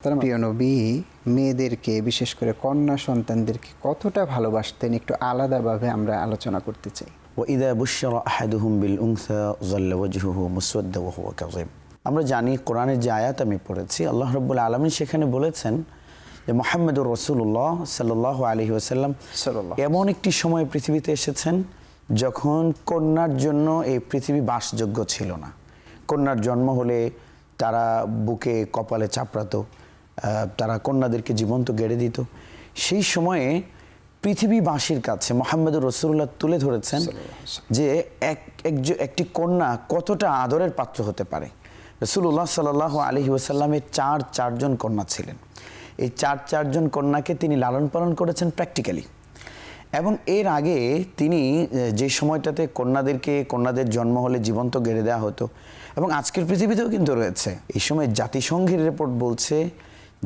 প্রিয় নবী মেয়েদেরকে বিশেষ করে কন্যা সন্তানদেরকে কতটা ভালোবাসতেন একটু আলাদাভাবে আমরা আলোচনা করতে চাই। وإذا بشر أحدهم بالأنثى ظل وجهه مسودا وهو كظيم। আমরা জানি কোরআনের যে আয়াত আমি পড়েছি, আল্লাহ রাব্বুল আলামিন সেখানে বলেছেন যে মুহাম্মদুর রাসূলুল্লাহ সাল্লাল্লাহু আলাইহি ওয়াসাল্লাম এমন একটি সময় পৃথিবীতে এসেছেন যখন কন্যার জন্য এই পৃথিবী বাসযোগ্য ছিল না। কন্যার জন্ম হলে তারা বুকে কপালে চাপড়াতো, তারা কন্যাদেরকে জীবন্ত গেড়ে দিত। সেই সময়ে পৃথিবীবাসীর কাছে মুহাম্মদুর রাসূলুল্লাহ তুলে ধরেছেন যে একটি কন্যা কতটা আদরের পাত্র হতে পারে। রাসূলুল্লাহ সাল্লাল্লাহু আলাইহি ওয়াসাল্লামের চারজন কন্যা ছিলেন। এই চারজন কন্যাকে তিনি লালন পালন করেছেন প্র্যাকটিক্যালি। এবং এর আগে তিনি যে সময়টাতে কন্যাদের জন্ম হলে জীবন্ত গেড়ে দেওয়া হতো, এবং আজকের পৃথিবীতেও কিন্তু রয়েছে। এই সময় জাতিসংঘের রিপোর্ট বলছে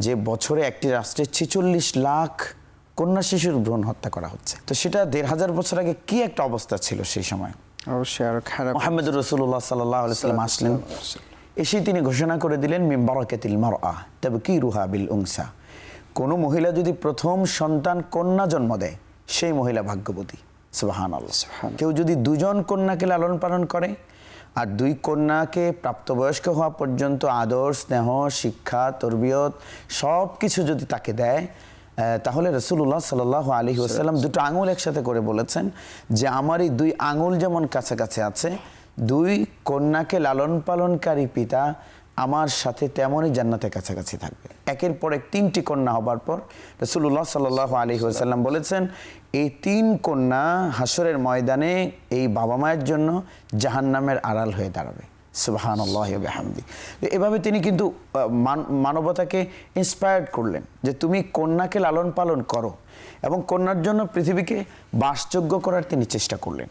যে বছরে একটি রাষ্ট্রে 46 লাখ কন্যা শিশুর ভ্রূণ হত্যা করা হচ্ছে। তো সেটা 1500 বছর আগে কি একটা অবস্থা ছিল সেই সময়। অবশ্যই আরো খারাপ। মুহাম্মদুর রাসূলুল্লাহ সাল্লাল্লাহু আলাইহি ওয়াসাল্লাম আসলেন, এসেই তিনি ঘোষণা করে দিলেন মিন বারাকাতিল মারআ তাবকিরুহা বিল উনসা। কোনো মহিলা যদি প্রথম সন্তান কন্যা জন্ম দেয় সেই মহিলা ভাগ্যবতী। সুবহানাল্লাহ। কেউ যদি দুজন কন্যাকে লালন পালন করে আর দুই কন্যাকে প্রাপ্তবয়স্ক হওয়া পর্যন্ত আদর, স্নেহ, শিক্ষা, তরবিয়ত সব কিছু যদি তাকে দেয়, তাহলে রাসূলুল্লাহ সাল্লাল্লাহু আলাইহি ওয়াসাল্লাম দুটো আঙুল একসাথে করে বলেছেন যে আমার এই দুই আঙুল যেমন কাছাকাছি আছে, দুই কন্যাকে লালন পালনকারী পিতা আমার সাথে তেমনই জান্নাতে কাছাকাছি থাকবে। একের পর এক 3টি কন্যা হবার পর রাসূলুল্লাহ সাল্লাল্লাহু আলাইহি ওয়াসাল্লাম বলেছেন এই 3 কন্যা হাসরের ময়দানে এই বাবা মায়ের জন্য জাহান্নামের আড়াল হয়ে দাঁড়াবে। সুবহানাল্লাহি ওয়া বিহামদি। এভাবে তিনি কিন্তু মানবতাকে ইন্সপায়ার্ড করলেন যে তুমি কন্যাকে লালন পালন করো, এবং কন্যার জন্য পৃথিবীকে বাসযোগ্য করার তিনি চেষ্টা করলেন।